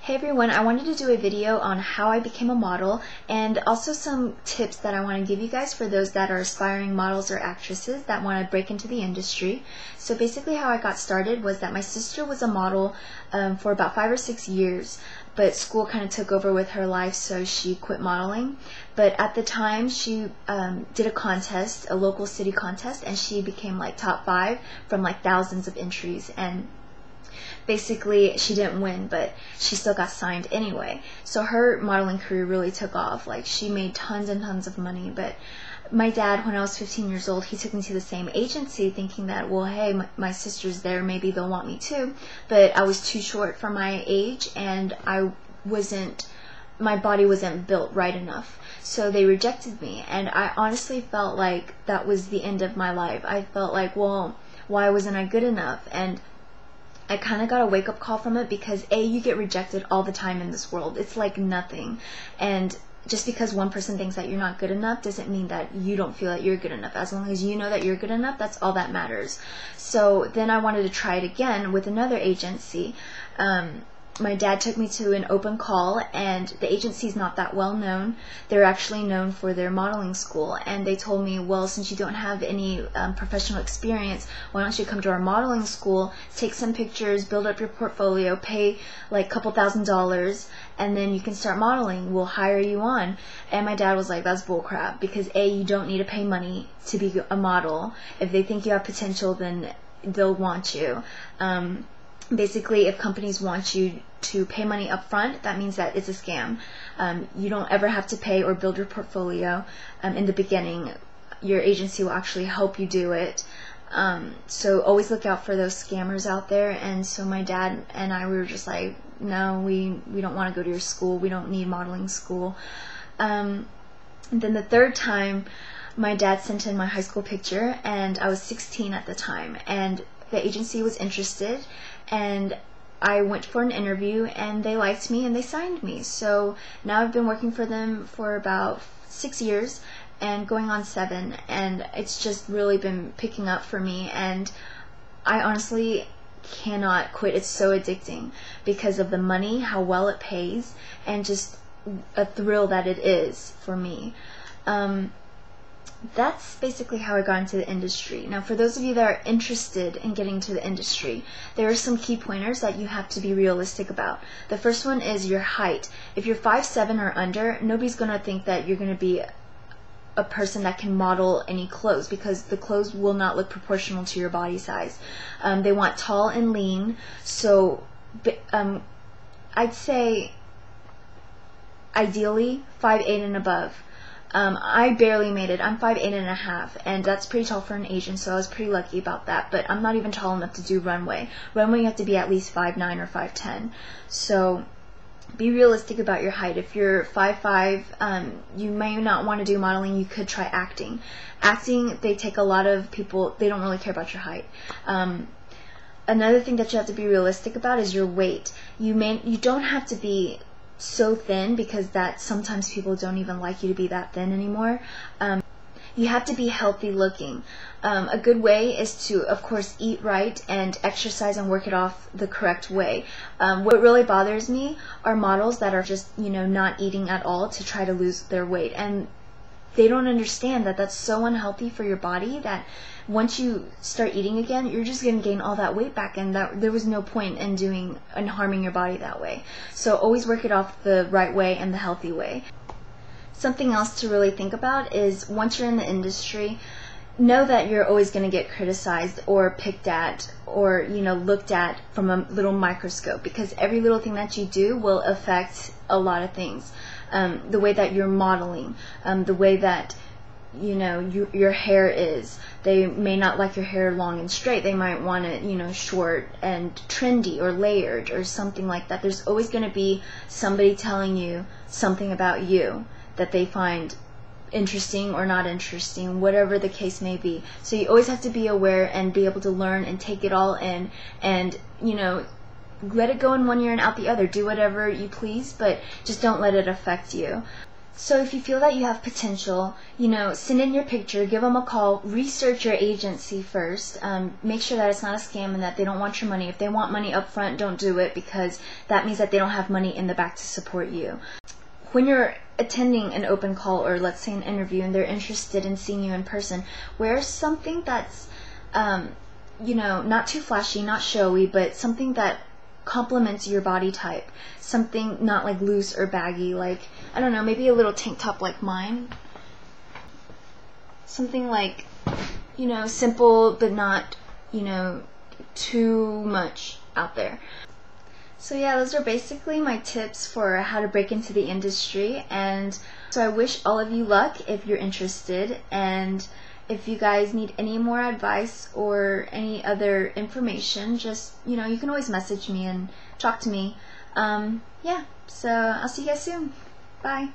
Hey everyone, I wanted to do a video on how I became a model and also some tips that I want to give you guys for those that are aspiring models or actresses that want to break into the industry. So basically how I got started was that my sister was a model for about 5 or 6 years, but school kind of took over with her life, so she quit modeling. But at the time she did a contest, a local city contest, and she became like top 5 from like thousands of entries. And basically she didn't win, but she still got signed anyway. So her modeling career really took off. Like, she made tons and tons of money. But my dad, when I was 15 years old, he took me to the same agency thinking that, well, hey, my sister's there, maybe they'll want me too. But I was too short for my age, and my body wasn't built right enough. So they rejected me, and I honestly felt like that was the end of my life. I felt like, well, why wasn't I good enough? And I kind of got a wake-up call from it, because you get rejected all the time in this world. It's like nothing. And just because one person thinks that you're not good enough doesn't mean that you don't feel that you're good enough. As long as you know that you're good enough, that's all that matters. So then I wanted to try it again with another agency. My dad took me to an open call, and the agency's not that well known. They're actually known for their modeling school, and they told me, well, since you don't have any professional experience, why don't you come to our modeling school, take some pictures, build up your portfolio, pay like a couple $1,000s, and then you can start modeling. We'll hire you on. And my dad was like, that's bullcrap, because you don't need to pay money to be a model. If they think you have potential, then they'll want you. Basically, if companies want you to pay money up front, that means that it's a scam. You don't ever have to pay or build your portfolio in the beginning. Your agency will actually help you do it. So always look out for those scammers out there. And so my dad and I, we were just like, no, we don't want to go to your school. We don't need modeling school. And then the third time, my dad sent in my high school picture, and I was 16 at the time, and the agency was interested, and I went for an interview, and they liked me and they signed me. So now I've been working for them for about 6 years and going on 7, and it's just really been picking up for me, and I honestly cannot quit. It's so addicting because of the money, how well it pays, and just a thrill that it is for me. That's basically how I got into the industry. Now, for those of you that are interested in getting into the industry, there are some key pointers that you have to be realistic about. The first one is your height. If you're 5'7" or under, nobody's going to think that you're going to be a person that can model any clothes, because the clothes will not look proportional to your body size. They want tall and lean, so I'd say ideally 5'8" and above. I barely made it. I'm 5'8½", and that's pretty tall for an Asian, so I was pretty lucky about that. But I'm not even tall enough to do runway. Runway, you have to be at least 5'9" or 5'10". So be realistic about your height. If you're 5'5", you may not want to do modeling. You could try acting. Acting, they take a lot of people. They don't really care about your height. Another thing that you have to be realistic about is your weight. You don't have to be so thin, because that sometimes people don't even like you to be that thin anymore. You have to be healthy looking. A good way is to, of course, eat right and exercise and work it off the correct way. What really bothers me are models that are just, not eating at all to try to lose their weight, and they don't understand that that's so unhealthy for your body, that once you start eating again, you're just going to gain all that weight back, and that there was no point in doing and harming your body that way. So always work it off the right way and the healthy way. Something else to really think about is, once you're in the industry, know that you're always going to get criticized or picked at or looked at from a little microscope, because every little thing that you do will affect a lot of things. The way that you're modeling, the way that your hair is. They may not like your hair long and straight. They might want it short and trendy or layered or something like that. There's always going to be somebody telling you something about you that they find interesting or not interesting, whatever the case may be. So you always have to be aware and be able to learn and take it all in, and let it go in one ear and out the other. Do whatever you please, but just don't let it affect you. So if you feel that you have potential, send in your picture, give them a call, research your agency first, make sure that it's not a scam and that they don't want your money. If they want money up front, don't do it, because that means that they don't have money in the back to support you. When you're attending an open call, or let's say an interview, and they're interested in seeing you in person, wear something that's not too flashy, not showy, but something that complements your body type. Something not like loose or baggy, like, I don't know, maybe a little tank top like mine. Something like, simple but not, too much out there. So yeah, those are basically my tips for how to break into the industry, and so I wish all of you luck if you're interested, and if you guys need any more advice or any other information, just, you can always message me and talk to me. Yeah, so I'll see you guys soon. Bye.